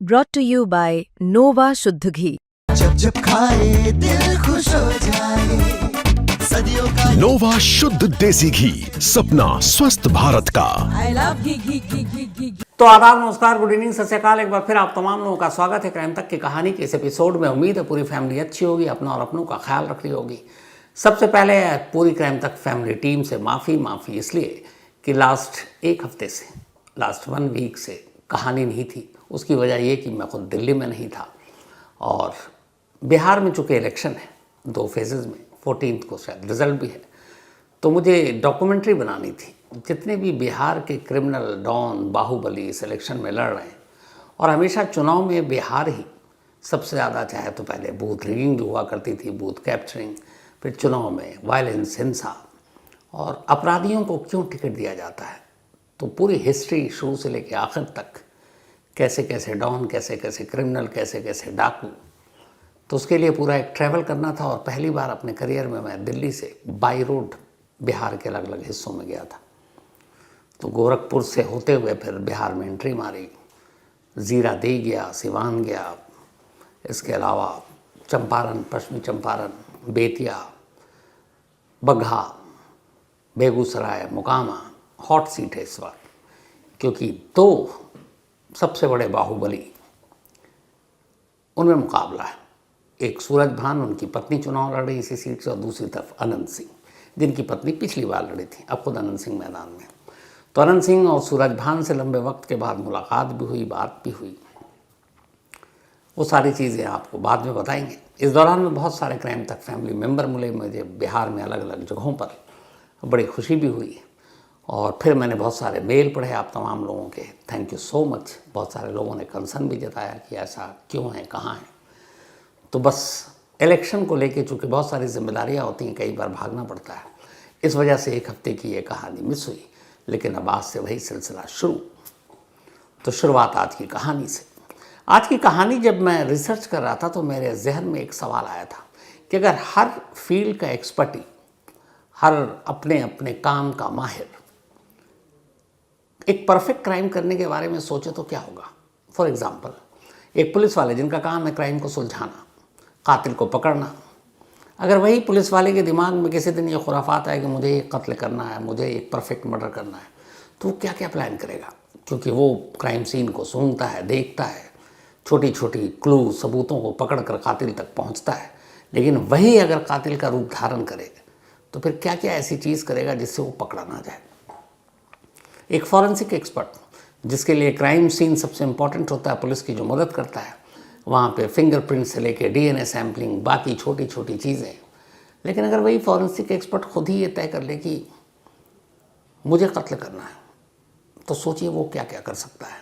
brought to you by Nova शुद्ध घी। जब जब खाए दिल खुश हो जाए, सदियों का नोवा शुद्ध देसी घी, सपना स्वस्थ भारत का। I love घी। तो आदाब, नमस्कार, गुड इवनिंग, सत श्री अकाल। एक बार फिर आप तमाम लोगों का स्वागत है क्राइम तक की कहानी के इस एपिसोड में। उम्मीद है पूरी फैमिली अच्छी होगी, अपना और अपनों का ख्याल रख रही होगी। सबसे पहले पूरी क्राइम तक फैमिली टीम से माफ़ी इसलिए कि लास्ट एक हफ्ते से, लास्ट 1 वीक से कहानी नहीं थी। उसकी वजह ये कि मैं खुद दिल्ली में नहीं था और बिहार में चूँकि इलेक्शन है 2 फेजेज़ में, 14 को शायद रिज़ल्ट भी है, तो मुझे डॉक्यूमेंट्री बनानी थी। जितने भी बिहार के क्रिमिनल डॉन बाहुबली इस इलेक्शन में लड़ रहे हैं, और हमेशा चुनाव में बिहार ही सबसे ज़्यादा, चाहे तो पहले बूथ रिगिंग हुआ करती थी, बूथ कैप्चरिंग, फिर चुनाव में वायलेंस, हिंसा और अपराधियों को क्यों टिकट दिया जाता है। तो पूरी हिस्ट्री शुरू से लेकर आखिर तक, कैसे कैसे डॉन, कैसे कैसे क्रिमिनल, कैसे कैसे डाकू, तो उसके लिए पूरा एक ट्रैवल करना था। और पहली बार अपने करियर में मैं दिल्ली से बाई रोड बिहार के अलग अलग हिस्सों में गया था। तो गोरखपुर से होते हुए फिर बिहार में एंट्री मारी, जीरादेई गया, सिवान गया, इसके अलावा चंपारण, पश्चिमी चंपारण, बेतिया, बगहा, बेगूसराय, मोकामा हॉट सीट है इस बार, क्योंकि 2 सबसे बड़े बाहुबली उनमें मुकाबला है। एक सूरज भान, उनकी पत्नी चुनाव लड़ रही इसी सीट से, और दूसरी तरफ अनंत सिंह, जिनकी पत्नी पिछली बार लड़ी थी, अब खुद अनंत सिंह मैदान में। तो अनंत सिंह और सूरज भान से लंबे वक्त के बाद मुलाकात भी हुई, बात भी हुई। वो सारी चीज़ें आपको बाद में बताएंगे। इस दौरान में बहुत सारे क्राइम तक फैमिली मेम्बर मिले मुझे बिहार में अलग अलग जगहों पर, बड़ी खुशी भी हुई। और फिर मैंने बहुत सारे मेल पढ़े आप तमाम लोगों के, थैंक यू सो मच। बहुत सारे लोगों ने कंसर्न भी जताया कि ऐसा क्यों है, कहाँ है। तो बस इलेक्शन को लेके चूँकि बहुत सारी जिम्मेदारियाँ होती हैं, कई बार भागना पड़ता है, इस वजह से एक हफ्ते की ये कहानी मिस हुई। लेकिन अब आज से वही सिलसिला शुरू। तो शुरुआत आज की कहानी से। आज की कहानी जब मैं रिसर्च कर रहा था तो मेरे जहन में एक सवाल आया था कि अगर हर फील्ड का एक्सपर्टी, हर अपने अपने काम का माहिर एक परफेक्ट क्राइम करने के बारे में सोचे तो क्या होगा। फॉर एग्जाम्पल, एक पुलिस वाले जिनका काम है क्राइम को सुलझाना, कातिल को पकड़ना, अगर वही पुलिस वाले के दिमाग में किसी दिन ये खुराफात है कि मुझे एक कत्ल करना है, मुझे एक परफेक्ट मर्डर करना है, तो वो क्या क्या प्लान करेगा। क्योंकि वो क्राइम सीन को सूंघता है, देखता है, छोटी छोटी क्लू सबूतों को पकड़ कर कातिल तक पहुंचता है। लेकिन वही अगर कातिल का रूप धारण करे तो फिर क्या क्या ऐसी चीज़ करेगा जिससे वो पकड़ा ना जाए। एक फॉरेंसिक एक्सपर्ट, जिसके लिए क्राइम सीन सबसे इम्पॉर्टेंट होता है, पुलिस की जो मदद करता है, वहाँ पे फिंगरप्रिंट से लेके डीएनए सैम्पलिंग, बाकी छोटी छोटी चीज़ें। लेकिन अगर वही फॉरेंसिक एक्सपर्ट खुद ही ये तय कर ले कि मुझे कत्ल करना है, तो सोचिए वो क्या क्या कर सकता है।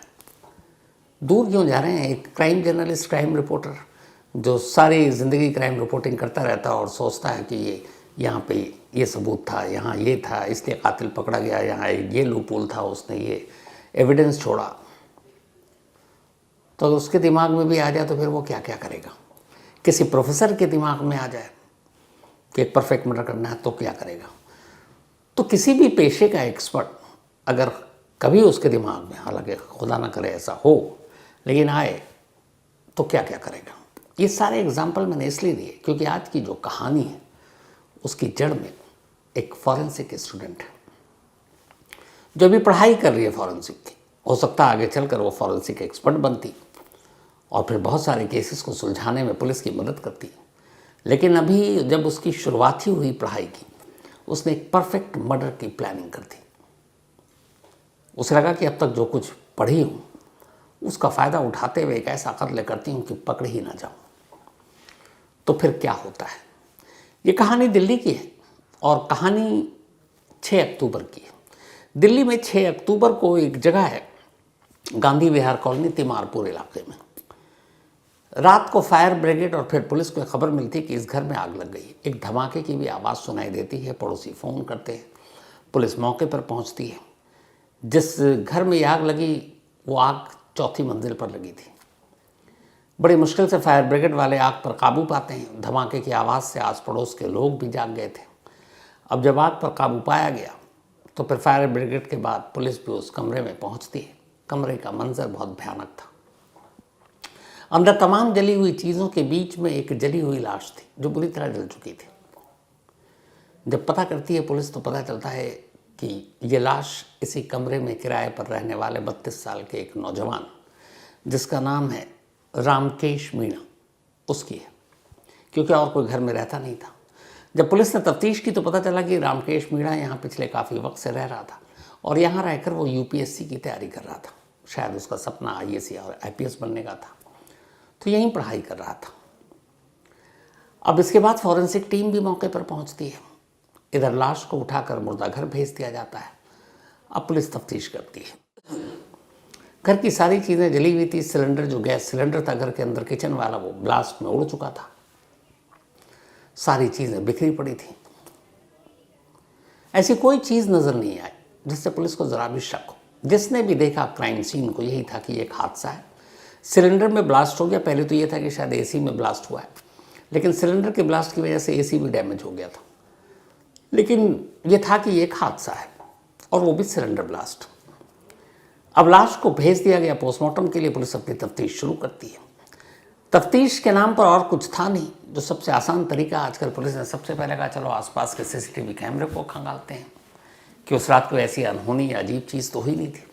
दूर क्यों जा रहे हैं, एक क्राइम जर्नलिस्ट, क्राइम रिपोर्टर जो सारी ज़िंदगी क्राइम रिपोर्टिंग करता रहता है और सोचता है कि ये यहाँ पे ये सबूत था, यहाँ ये था, इसलिए कातिल पकड़ा गया, यहाँ ये लूपहोल था, उसने ये एविडेंस छोड़ा, तो उसके दिमाग में भी आ जाए तो फिर वो क्या क्या करेगा। किसी प्रोफेसर के दिमाग में आ जाए कि एक परफेक्ट मर्डर करना है तो क्या करेगा। तो किसी भी पेशे का एक्सपर्ट अगर कभी उसके दिमाग में, हालांकि खुदा ना करे ऐसा हो, लेकिन आए तो क्या क्या करेगा। ये सारे एग्जाम्पल मैंने इसलिए दिए क्योंकि आज की जो कहानी है उसकी जड़ में एक फॉरेंसिक स्टूडेंट है जो अभी पढ़ाई कर रही है फॉरेंसिक की। हो सकता है आगे चलकर वो फॉरेंसिक एक्सपर्ट बनती और फिर बहुत सारे केसेस को सुलझाने में पुलिस की मदद करती। लेकिन अभी जब उसकी शुरुआत ही हुई पढ़ाई की, उसने एक परफेक्ट मर्डर की प्लानिंग कर दी। उसे लगा कि अब तक जो कुछ पढ़ी हूँ उसका फ़ायदा उठाते हुए एक ऐसा कत्ल करती हूँ कि पकड़ ही ना जाऊँ। तो फिर क्या होता है। ये कहानी दिल्ली की है और कहानी 6 अक्टूबर की है। दिल्ली में 6 अक्टूबर को एक जगह है, गांधी विहार कॉलोनी, तिमारपुर इलाके में। रात को फायर ब्रिगेड और फिर पुलिस को खबर मिलती है कि इस घर में आग लग गई। एक धमाके की भी आवाज़ सुनाई देती है, पड़ोसी फ़ोन करते हैं, पुलिस मौके पर पहुंचती है। जिस घर में आग लगी वो आग 4थी मंजिल पर लगी थी। बड़ी मुश्किल से फायर ब्रिगेड वाले आग पर काबू पाते हैं। धमाके की आवाज़ से आस पड़ोस के लोग भी जाग गए थे। अब जब आग पर काबू पाया गया तो फिर फायर ब्रिगेड के बाद पुलिस भी उस कमरे में पहुंचती है। कमरे का मंजर बहुत भयानक था। अंदर तमाम जली हुई चीज़ों के बीच में एक जली हुई लाश थी जो बुरी तरह जल चुकी थी। जब पता करती है पुलिस तो पता चलता है कि ये लाश इसी कमरे में किराए पर रहने वाले 32 साल के एक नौजवान जिसका नाम है रामकेश मीणा उसकी है, क्योंकि और कोई घर में रहता नहीं था। जब पुलिस ने तफ्तीश की तो पता चला कि रामकेश मीणा यहाँ पिछले काफ़ी वक्त से रह रहा था और यहाँ रहकर वो यूपीएससी की तैयारी कर रहा था। शायद उसका सपना आईएएस और आईपीएस बनने का था, तो यहीं पढ़ाई कर रहा था। अब इसके बाद फॉरेंसिक टीम भी मौके पर पहुंचती है। इधर लाश को उठाकर मुर्दाघर भेज दिया जाता है। अब पुलिस तफ्तीश करती है। घर की सारी चीज़ें जली हुई थी। सिलेंडर, जो गैस सिलेंडर था घर के अंदर किचन वाला, वो ब्लास्ट में उड़ चुका था। सारी चीज़ें बिखरी पड़ी थी। ऐसी कोई चीज़ नज़र नहीं आई जिससे पुलिस को ज़रा भी शक हो। जिसने भी देखा क्राइम सीन को यही था कि एक हादसा है, सिलेंडर में ब्लास्ट हो गया। पहले तो ये था कि शायद एसी में ब्लास्ट हुआ है, लेकिन सिलेंडर के ब्लास्ट की वजह से एसी भी डैमेज हो गया था। लेकिन ये था कि एक हादसा है और वो भी सिलेंडर ब्लास्ट। अब लाश को भेज दिया गया पोस्टमार्टम के लिए। पुलिस अपनी तफ्तीश शुरू करती है। तफ्तीश के नाम पर और कुछ था नहीं। जो सबसे आसान तरीका आजकल पुलिस ने सबसे पहले कहा, चलो आसपास के सीसीटीवी कैमरे को खंगालते हैं कि उस रात को ऐसी अनहोनी या अजीब चीज़ तो हुई नहीं थी।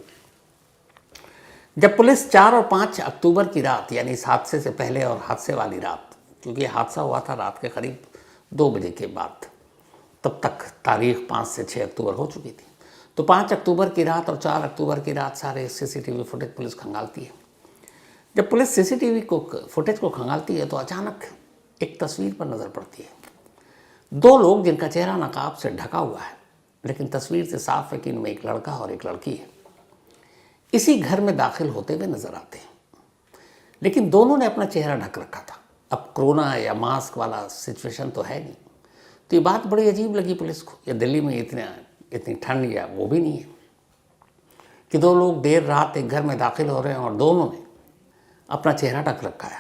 जब पुलिस 4 और 5 अक्टूबर की रात, यानी इस हादसे से पहले और हादसे वाली रात, क्योंकि हादसा हुआ था रात के करीब 2 बजे के बाद, तब तक तारीख 5 से 6 अक्टूबर हो चुकी थी। तो 5 अक्टूबर की रात और 4 अक्टूबर की रात सारे सीसीटीवी फुटेज पुलिस खंगालती है। जब पुलिस सीसीटीवी फुटेज को खंगालती है तो अचानक एक तस्वीर पर नज़र पड़ती है। 2 लोग जिनका चेहरा नकाब से ढका हुआ है, लेकिन तस्वीर से साफ है कि इनमें एक लड़का और एक लड़की है। इसी घर में दाखिल होते हुए नजर आते हैं, लेकिन दोनों ने अपना चेहरा ढक रखा था। अब कोरोना या मास्क वाला सिचुएशन तो है नहीं, तो ये बात बड़ी अजीब लगी पुलिस को। या दिल्ली में इतनी ठंड या वो भी नहीं है कि 2 लोग देर रात एक घर में दाखिल हो रहे हैं और दोनों ने अपना चेहरा ढक रखा है।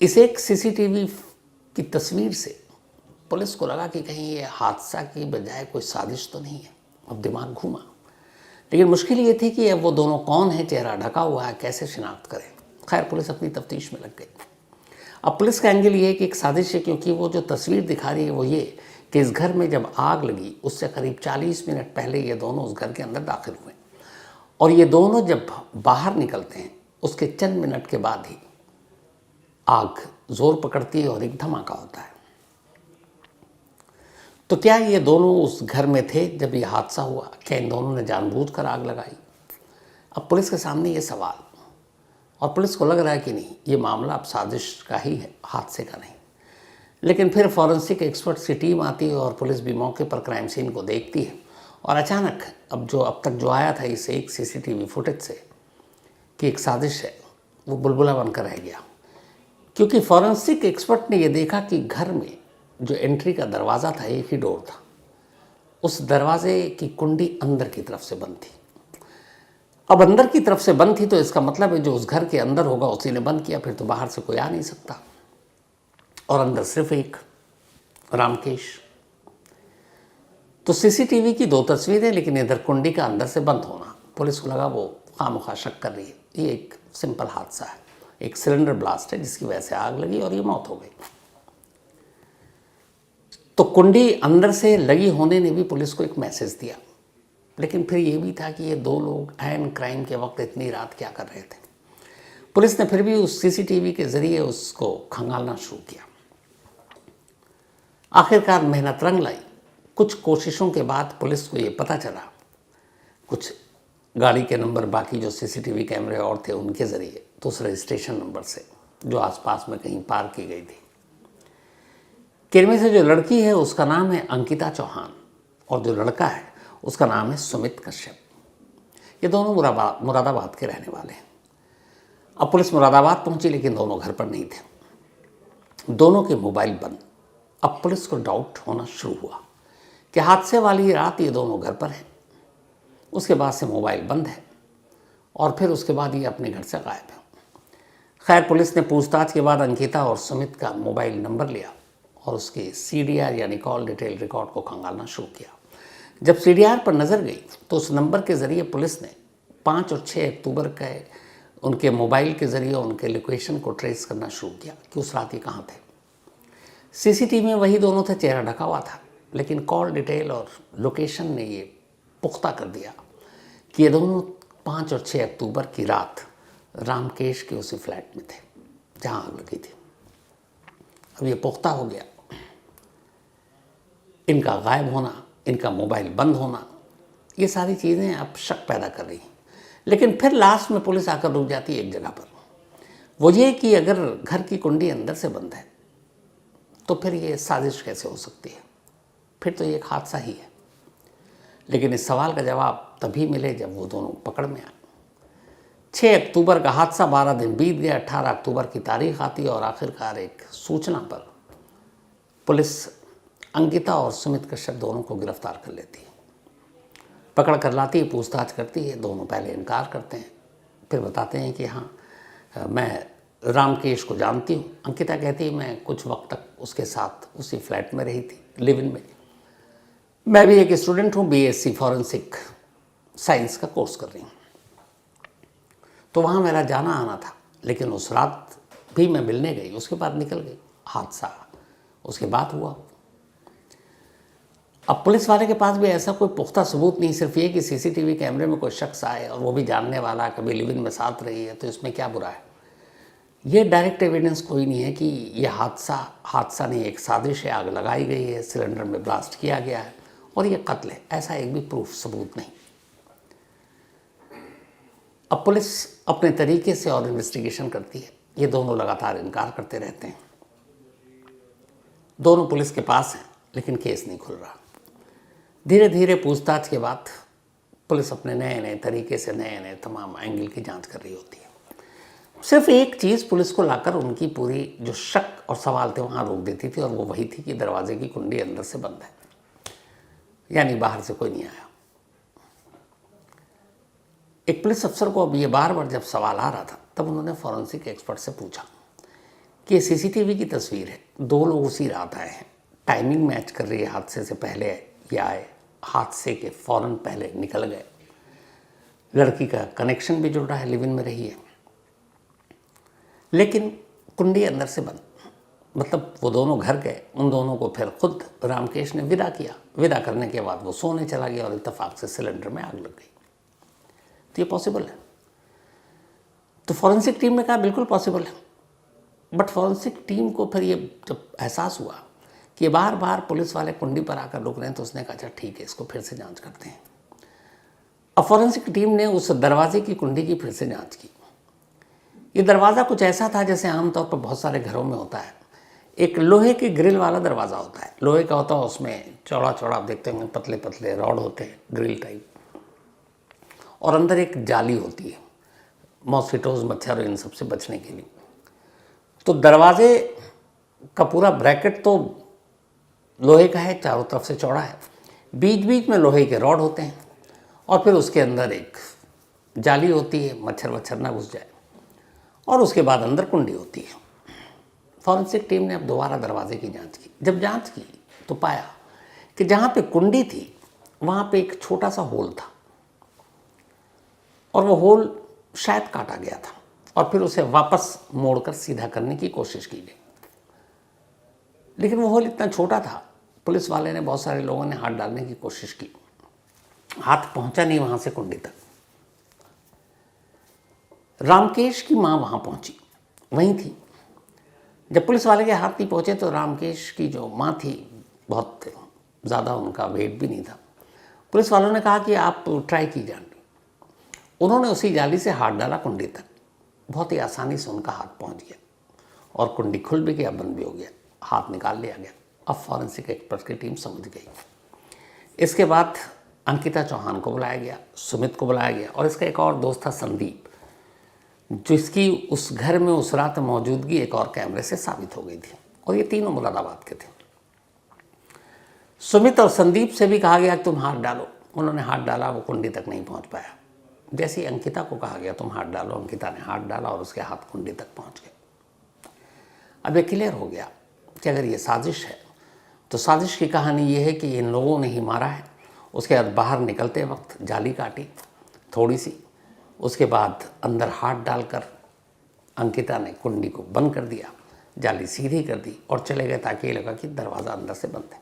इस एक सीसीटीवी की तस्वीर से पुलिस को लगा कि कहीं ये हादसा की बजाय कोई साजिश तो नहीं है। अब दिमाग घूमा, लेकिन मुश्किल ये थी कि अब वो दोनों कौन है, चेहरा ढका हुआ है, कैसे शिनाख्त करें। खैर पुलिस अपनी तफ्तीश में लग गई। अब पुलिस का एंगल ये है कि एक साजिश है, क्योंकि वो जो तस्वीर दिखा रही है वो ये कि इस घर में जब आग लगी उससे करीब 40 मिनट पहले ये दोनों उस घर के अंदर दाखिल हुए और ये दोनों जब बाहर निकलते हैं उसके चंद मिनट के बाद ही आग जोर पकड़ती है और एक धमाका होता है। तो क्या ये दोनों उस घर में थे जब ये हादसा हुआ? क्या इन दोनों ने जानबूझकर आग लगाई? अब पुलिस के सामने ये सवाल, और पुलिस को लग रहा है कि नहीं, ये मामला अब साजिश का ही है, हादसे का नहीं। लेकिन फिर फॉरेंसिक एक्सपर्ट्स की टीम आती है और पुलिस भी मौके पर क्राइम सीन को देखती है और अचानक अब तक जो आया था इस एक सीसीटीवी फुटेज से कि एक साजिश है, वो बुलबुला बनकर रह गया। क्योंकि फॉरेंसिक एक्सपर्ट ने ये देखा कि घर में जो एंट्री का दरवाज़ा था, एक ही डोर था, उस दरवाजे की कुंडी अंदर की तरफ से बंद थी। अब अंदर की तरफ से बंद थी तो इसका मतलब है जो उस घर के अंदर होगा उसी ने बंद किया, फिर तो बाहर से कोई आ नहीं सकता। और अंदर सिर्फ एक रामकेश। तो सीसीटीवी की 2 तस्वीरें, लेकिन इधर कुंडी का अंदर से बंद होना। पुलिस को लगा वो खामखा शक कर रही है, ये एक सिंपल हादसा है, एक सिलेंडर ब्लास्ट है जिसकी वजह से आग लगी और ये मौत हो गई। तो कुंडी अंदर से लगी होने ने भी पुलिस को एक मैसेज दिया, लेकिन फिर ये भी था कि ये 2 लोग ऐन क्राइम के वक्त इतनी रात क्या कर रहे थे। पुलिस ने फिर भी उस सीसीटीवी के जरिए उसको खंगालना शुरू किया। आखिरकार मेहनत रंग लाई। कुछ कोशिशों के बाद पुलिस को ये पता चला, कुछ गाड़ी के नंबर बाकी जो सीसीटीवी कैमरे और थे उनके ज़रिए, तो उस रजिस्ट्रेशन नंबर से जो आसपास में कहीं पार की गई थी, कि इनमें से जो लड़की है उसका नाम है अंकिता चौहान और जो लड़का है उसका नाम है सुमित कश्यप। ये दोनों मुरादाबाद के रहने वाले हैं। अब पुलिस मुरादाबाद पहुंची, लेकिन दोनों घर पर नहीं थे। दोनों के मोबाइल बंद। अब पुलिस को डाउट होना शुरू हुआ कि हादसे वाली रात ये दोनों घर पर हैं, उसके बाद से मोबाइल बंद है और फिर उसके बाद ये अपने घर से गायब है। खैर पुलिस ने पूछताछ के बाद अंकिता और सुमित का मोबाइल नंबर लिया और उसके CDR यानी कॉल डिटेल रिकॉर्ड को खंगालना शुरू किया। जब CDR पर नज़र गई तो उस नंबर के ज़रिए पुलिस ने 5 और 6 अक्टूबर के उनके मोबाइल के ज़रिए उनके लोकेशन को ट्रेस करना शुरू किया कि उस रात ये कहाँ थे। सीसीटीवी में वही दोनों थे, चेहरा ढका हुआ था, लेकिन कॉल डिटेल और लोकेशन ने ये पुख्ता कर दिया कि ये दोनों 5 और 6 अक्टूबर की रात रामकेश के उसी फ्लैट में थे जहाँ आग लगी थी। अब ये पुख्ता हो गया, इनका गायब होना, इनका मोबाइल बंद होना, ये सारी चीज़ें अब शक पैदा कर रही हैं। लेकिन फिर लास्ट में पुलिस आकर रुक जाती है एक जगह पर, वो ये कि अगर घर की कुंडी अंदर से बंद है तो फिर ये साजिश कैसे हो सकती है, फिर तो ये एक हादसा ही है। लेकिन इस सवाल का जवाब तभी मिले जब वो दोनों पकड़ में आए। 6 अक्टूबर का हादसा, 12 दिन बीत गया, 18 अक्टूबर की तारीख आती और आखिरकार एक सूचना पर पुलिस अंकिता और सुमित कश्यप दोनों को गिरफ्तार कर लेती है, पकड़ कर लाती है, पूछताछ करती है। दोनों पहले इनकार करते हैं, फिर बताते हैं कि हाँ मैं रामकेश को जानती हूँ। अंकिता कहती है मैं कुछ वक्त तक उसके साथ उसी फ्लैट में रही थी, लिव इन में। मैं भी एक स्टूडेंट हूँ, बीएससी फॉरेंसिक साइंस का कोर्स कर रही हूँ, तो वहाँ मेरा जाना आना था। लेकिन उस रात भी मैं मिलने गई, उसके बाद निकल गई। हादसा उसके बाद हुआ। अब पुलिस वाले के पास भी ऐसा कोई पुख्ता सबूत नहीं, सिर्फ ये कि सीसीटीवी कैमरे में कोई शख्स आए और वो भी जानने वाला, कभी लिव इन में साथ रही है, तो इसमें क्या बुरा है। ये डायरेक्ट एविडेंस कोई नहीं है कि ये हादसा नहीं, एक साजिश है, आग लगाई गई है, सिलेंडर में ब्लास्ट किया गया है और ये कत्ल है, ऐसा एक भी प्रूफ सबूत नहीं। अब पुलिस अपने तरीके से और इन्वेस्टिगेशन करती है। ये दोनों लगातार इनकार करते रहते हैं, दोनों पुलिस के पास हैं, लेकिन केस नहीं खुल रहा। धीरे धीरे पूछताछ के बाद पुलिस अपने नए नए तरीके से नए नए तमाम एंगल की जांच कर रही होती है। सिर्फ एक चीज़ पुलिस को लाकर उनकी पूरी जो शक और सवाल थे वहाँ रोक देती थी, और वो वही थी कि दरवाजे की कुंडी अंदर से बंद है, यानी बाहर से कोई नहीं आया। एक पुलिस अफसर को अब ये बार बार जब सवाल आ रहा था, तब उन्होंने फॉरेंसिक एक्सपर्ट से पूछा कि सीसीटीवी की तस्वीर है, 2 लोग उसी रात आए हैं, टाइमिंग मैच कर रही है, हादसे से पहले ये आए, हादसे के फ़ौरन पहले निकल गए, लड़की का कनेक्शन भी जुड़ रहा है, लिव इन में रही है, लेकिन कुंडी अंदर से बंद। मतलब वो दोनों घर गए, उन दोनों को फिर खुद रामकेश ने विदा किया। विदा करने के बाद वो सोने चला गया और इत्तेफाक से सिलेंडर में आग लग गई। तो ये पॉसिबल है। तो फॉरेंसिक टीम ने कहा बिल्कुल पॉसिबल है। बट फॉरेंसिक टीम को फिर ये जब एहसास हुआ कि बार बार पुलिस वाले कुंडी पर आकर रुक रहे हैं, तो उसने कहा अच्छा ठीक है, इसको फिर से जांच करते हैं। अब फॉरेंसिक टीम ने उस दरवाजे की कुंडी की फिर से जांच की। ये दरवाज़ा कुछ ऐसा था जैसे आमतौर पर बहुत सारे घरों में होता है, एक लोहे के ग्रिल वाला दरवाज़ा होता है। लोहे का होता है, उसमें चौड़ा चौड़ा आप देखते होंगे, पतले पतले रॉड होते हैं, ग्रिल टाइप, और अंदर एक जाली होती है मॉस्किटोज, मच्छर, इन सब से बचने के लिए। तो दरवाजे का पूरा ब्रैकेट तो लोहे का है, चारों तरफ से चौड़ा है, बीच बीच में लोहे के रॉड होते हैं, और फिर उसके अंदर एक जाली होती है, मच्छर वच्छर ना घुस जाए, और उसके बाद अंदर कुंडी होती है। फॉरेंसिक टीम ने अब दोबारा दरवाजे की जांच की। जब जांच की तो पाया कि जहाँ पे कुंडी थी वहाँ पे एक छोटा सा होल था, और वो होल शायद काटा गया था, और फिर उसे वापस मोड़कर सीधा करने की कोशिश की गई। लेकिन वो होल इतना छोटा था, पुलिस वाले ने, बहुत सारे लोगों ने हाथ डालने की कोशिश की, हाथ पहुंचा नहीं वहाँ से कुंडी तक। रामकेश की माँ वहाँ पहुँची, वहीं थी। जब पुलिस वाले के हाथ नहीं पहुँचे तो रामकेश की जो माँ थी, बहुत ज़्यादा उनका वेट भी नहीं था। पुलिस वालों ने कहा कि आप ट्राई कीजिए आंटी। उन्होंने उसी जाली से हाथ डाला कुंडी तक, बहुत ही आसानी से उनका हाथ पहुँच गया, और कुंडी खुल भी गया, बंद भी हो गया, हाथ निकाल लिया गया। अब फॉरेंसिक एक्सपर्ट की टीम समझ गई। इसके बाद अंकिता चौहान को बुलाया गया, सुमित को बुलाया गया, और इसका एक और दोस्त था संदीप, जिसकी उस घर में उस रात मौजूदगी एक और कैमरे से साबित हो गई थी, और ये तीनों मुरादाबाद के थे। सुमित और संदीप से भी कहा गया कि तुम हाथ डालो। उन्होंने हाथ डाला, वो कुंडी तक नहीं पहुंच पाया। जैसे ही अंकिता को कहा गया तुम हाथ डालो, अंकिता ने हाथ डाला और उसके हाथ कुंडी तक पहुंच गए। अब ये क्लियर हो गया कि अगर ये साजिश है तो साजिश की कहानी ये है कि इन लोगों ने ही मारा है। उसके बाद बाहर निकलते वक्त जाली काटी थोड़ी सी, उसके बाद अंदर हाथ डालकर अंकिता ने कुंडी को बंद कर दिया, जाली सीधी कर दी और चले गए ताकि ये लगा कि दरवाज़ा अंदर से बंद है।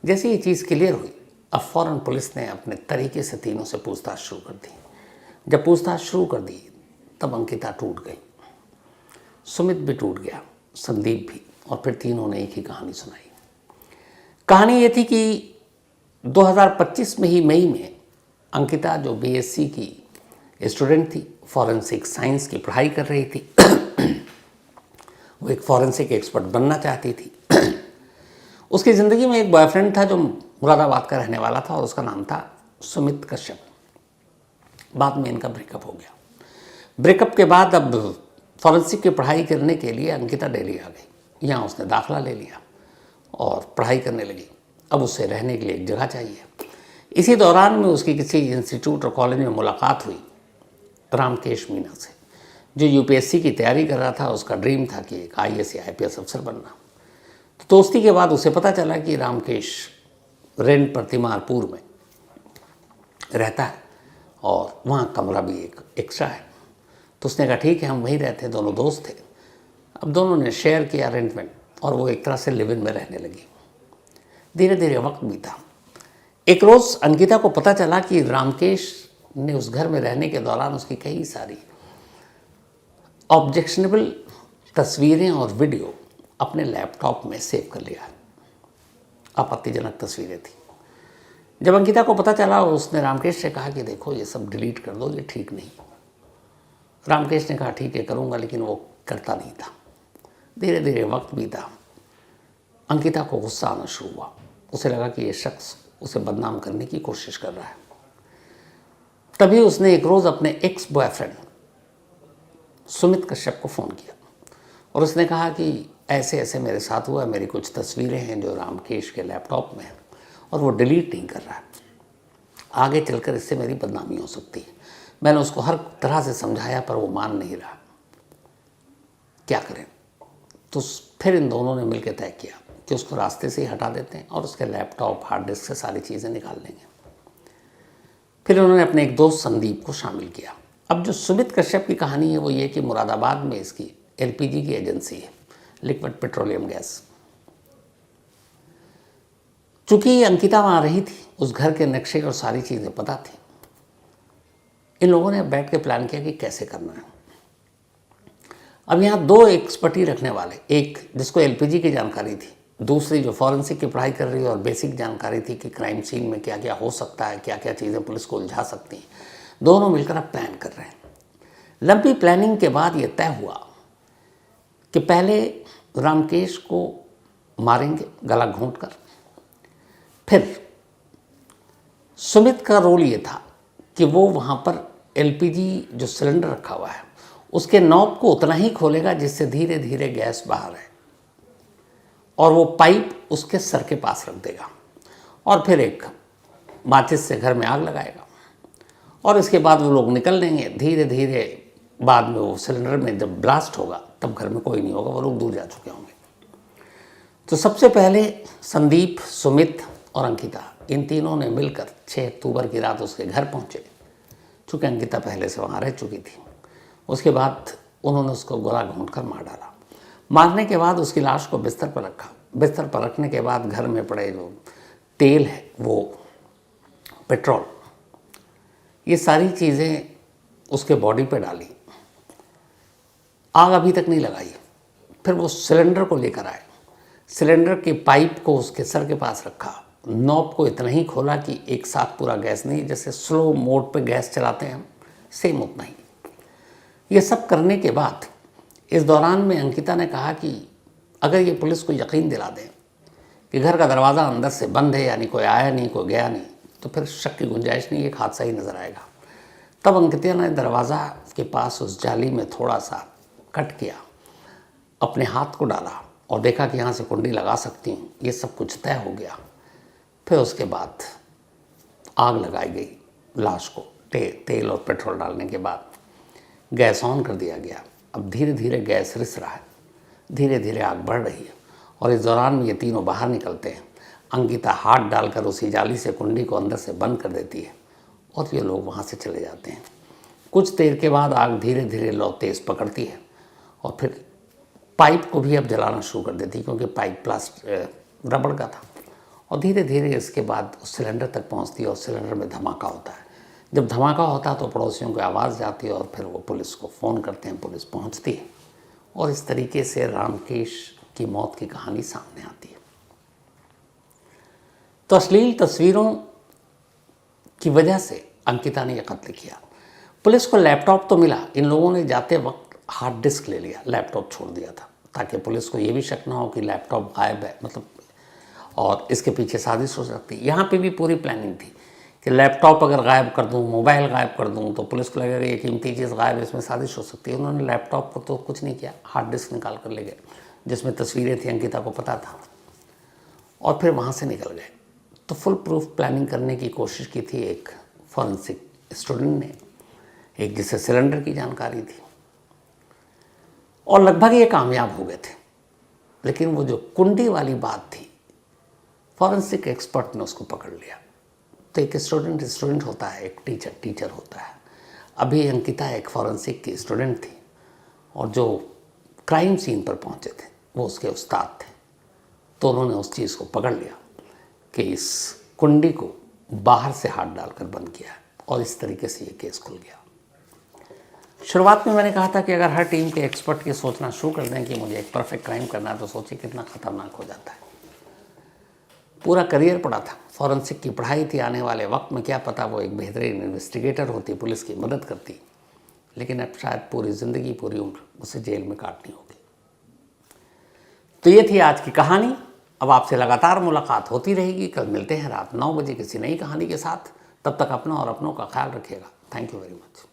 जैसे ये चीज़ क्लियर हुई, अब फ़ौरन पुलिस ने अपने तरीके से तीनों से पूछताछ शुरू कर दी। जब पूछताछ शुरू कर दी तब अंकिता टूट गई, सुमित भी टूट गया, संदीप भी, और फिर तीनों ने एक ही कहानी सुनाई। कहानी ये थी कि 2025 में ही मई में अंकिता, जो बीएससी की स्टूडेंट थी, फॉरेंसिक साइंस की पढ़ाई कर रही थी, वो एक फॉरेंसिक एक्सपर्ट बनना चाहती थी। उसकी ज़िंदगी में एक बॉयफ्रेंड था जो मुरादाबाद का रहने वाला था और उसका नाम था सुमित कश्यप। बाद में इनका ब्रेकअप हो गया। ब्रेकअप के बाद अब फॉरेंसिक की पढ़ाई करने के लिए अंकिता दिल्ली आ गई। यहाँ उसने दाखिला ले लिया और पढ़ाई करने लगी। अब उससे रहने के लिए एक जगह चाहिए। इसी दौरान में उसकी किसी इंस्टीट्यूट और कॉलेज में मुलाकात हुई रामकेश मीना से, जो यूपीएससी की तैयारी कर रहा था। उसका ड्रीम था कि एक आईएएस या आईपीएस अफसर बनना। तो दोस्ती के बाद उसे पता चला कि रामकेश रेंट पर तिमारपुर में रहता है और वहाँ कमरा भी एक एक्स्ट्रा है। तो उसने कहा ठीक है, हम वहीं रहते हैं, दोनों दोस्त थे। अब दोनों ने शेयर किया रेंटमेंट और वो एक तरह से लिव इन में रहने लगी। धीरे धीरे वक्त बीता। एक रोज़ अंकिता को पता चला कि रामकेश ने उस घर में रहने के दौरान उसकी कई सारी ऑब्जेक्शनेबल तस्वीरें और वीडियो अपने लैपटॉप में सेव कर लिया। आपत्तिजनक तस्वीरें थी। जब अंकिता को पता चला, उसने रामकेश से कहा कि देखो ये सब डिलीट कर दो, ये ठीक नहीं। रामकेश ने कहा ठीक है करूँगा, लेकिन वो करता नहीं था। धीरे धीरे वक्त बीता। अंकिता को गुस्सा आना शुरू हुआ। उसे लगा कि ये शख्स उसे बदनाम करने की कोशिश कर रहा है। तभी उसने एक रोज़ अपने एक्स बॉयफ्रेंड सुमित कश्यप को फ़ोन किया और उसने कहा कि ऐसे ऐसे मेरे साथ हुआ, मेरी कुछ तस्वीरें हैं जो रामकेश के लैपटॉप में हैं और वो डिलीट नहीं कर रहा है। आगे चलकर इससे मेरी बदनामी हो सकती है। मैंने उसको हर तरह से समझाया पर वो मान नहीं रहा। क्या करें? तो फिर इन दोनों ने मिलकर तय किया कि उसको रास्ते से ही हटा देते हैं और उसके लैपटॉप, हार्ड डिस्क से सारी चीज़ें निकाल लेंगे। फिर उन्होंने अपने एक दोस्त संदीप को शामिल किया। अब जो सुमित कश्यप की कहानी है वो ये कि मुरादाबाद में इसकी एलपीजी की एजेंसी है, लिक्विड पेट्रोलियम गैस। चूंकि अंकिता वहाँ रही थी, उस घर के नक्शे और सारी चीज़ें पता थी। इन लोगों ने बैठ के प्लान किया कि कैसे करना है। अब यहाँ दो एक्सपर्टी रखने वाले, एक जिसको एलपीजी की जानकारी थी, दूसरी जो फॉरेंसिक की पढ़ाई कर रही है और बेसिक जानकारी थी कि क्राइम सीन में क्या क्या हो सकता है, क्या क्या चीज़ें पुलिस को उलझा सकती हैं। दोनों मिलकर अब प्लान कर रहे हैं। लंबी प्लानिंग के बाद ये तय हुआ कि पहले रामकेश को मारेंगे गला घोंट कर। फिर सुमित का रोल ये था कि वो वहाँ पर एलपीजी जो सिलेंडर रखा हुआ है उसके नॉब को उतना ही खोलेगा जिससे धीरे धीरे गैस बाहर है, और वो पाइप उसके सर के पास रख देगा और फिर एक माचिस से घर में आग लगाएगा और इसके बाद वो लोग निकल लेंगे। धीरे धीरे बाद में वो सिलेंडर में जब ब्लास्ट होगा तब घर में कोई नहीं होगा, वो लोग दूर जा चुके होंगे। तो सबसे पहले संदीप, सुमित और अंकिता, इन तीनों ने मिलकर 6 अक्टूबर की रात उसके घर पहुंचे। चूँकि अंकिता पहले से वहाँ रह चुकी थी। उसके बाद उन्होंने उसको गला घोंट कर मार डाला। मारने के बाद उसकी लाश को बिस्तर पर रखा। बिस्तर पर रखने के बाद घर में पड़े जो तेल है, वो पेट्रोल, ये सारी चीज़ें उसके बॉडी पे डाली। आग अभी तक नहीं लगाई। फिर वो सिलेंडर को लेकर आए। सिलेंडर के पाइप को उसके सर के पास रखा। नॉब को इतना ही खोला कि एक साथ पूरा गैस नहीं, जैसे स्लो मोड पे गैस चलाते हैं हम, सेम उतना ही। ये सब करने के बाद इस दौरान में अंकिता ने कहा कि अगर ये पुलिस को यकीन दिला दें कि घर का दरवाज़ा अंदर से बंद है, यानी कोई आया नहीं, कोई गया नहीं, तो फिर शक की गुंजाइश नहीं, एक हादसा ही नज़र आएगा। तब अंकिता ने दरवाज़ा के पास उस जाली में थोड़ा सा कट किया, अपने हाथ को डाला और देखा कि यहाँ से कुंडी लगा सकती हूँ। ये सब कुछ तय हो गया। फिर उसके बाद आग लगाई गई लाश को। तेल और पेट्रोल डालने के बाद गैस ऑन कर दिया गया। अब धीरे धीरे गैस रिस रहा है, धीरे धीरे आग बढ़ रही है और इस दौरान में ये तीनों बाहर निकलते हैं। अंकिता हाथ डालकर उसी जाली से कुंडी को अंदर से बंद कर देती है और ये लोग वहाँ से चले जाते हैं। कुछ देर के बाद आग धीरे धीरे लौ तेज़ पकड़ती है और फिर पाइप को भी अब जलाना शुरू कर देती है, क्योंकि पाइप रबड़ का था। और धीरे धीरे इसके बाद उस सिलेंडर तक पहुँचती है और सिलेंडर में धमाका होता है। जब धमाका होता है तो पड़ोसियों को आवाज़ जाती है और फिर वो पुलिस को फ़ोन करते हैं, पुलिस पहुँचती है और इस तरीके से रामकेश की मौत की कहानी सामने आती है। तो अश्लील तस्वीरों की वजह से अंकिता ने यह कत्ल किया। पुलिस को लैपटॉप तो मिला, इन लोगों ने जाते वक्त हार्ड डिस्क ले लिया, लैपटॉप छोड़ दिया था ताकि पुलिस को ये भी शक ना हो कि लैपटॉप गायब है, मतलब, और इसके पीछे साजिश हो सकती है। यहाँ पे भी पूरी प्लानिंग थी कि लैपटॉप अगर गायब कर दूँ, मोबाइल गायब कर दूँ तो पुलिस को लगेगा ये कीमती चीज़ गायब है, इसमें साजिश हो सकती है। उन्होंने लैपटॉप को तो कुछ नहीं किया, हार्ड डिस्क निकाल कर ले गए जिसमें तस्वीरें थी, अंकिता को पता था, और फिर वहाँ से निकल गए। तो फुल प्रूफ प्लानिंग करने की कोशिश की थी एक फॉरेंसिक स्टूडेंट ने, एक जिसे सिलेंडर की जानकारी थी, और लगभग ये कामयाब हो गए थे। लेकिन वो जो कुंडी वाली बात थी, फॉरेंसिक एक्सपर्ट ने उसको पकड़ लिया। तो एक स्टूडेंट होता है, एक टीचर होता है। अभी अंकिता एक फॉरेंसिक की स्टूडेंट थी और जो क्राइम सीन पर पहुंचे थे वो उसके उस्ताद थे। तो उन्होंने उस चीज़ को पकड़ लिया कि इस कुंडी को बाहर से हाथ डालकर बंद किया और इस तरीके से ये केस खुल गया। शुरुआत में मैंने कहा था कि अगर हर टीम के एक्सपर्ट ये सोचना शुरू कर दें कि मुझे एक परफेक्ट क्राइम करना है तो सोचिए कितना ख़तरनाक हो जाता है। पूरा करियर पड़ा था, फॉरेंसिक की पढ़ाई थी, आने वाले वक्त में क्या पता वो एक बेहतरीन इन्वेस्टिगेटर होती, पुलिस की मदद करती, लेकिन अब शायद पूरी ज़िंदगी, पूरी उम्र उसे जेल में काटनी होगी। तो ये थी आज की कहानी। अब आपसे लगातार मुलाकात होती रहेगी। कल मिलते हैं रात 9 बजे किसी नई कहानी के साथ। तब तक अपना और अपनों का ख्याल रखिएगा। Thank you very much.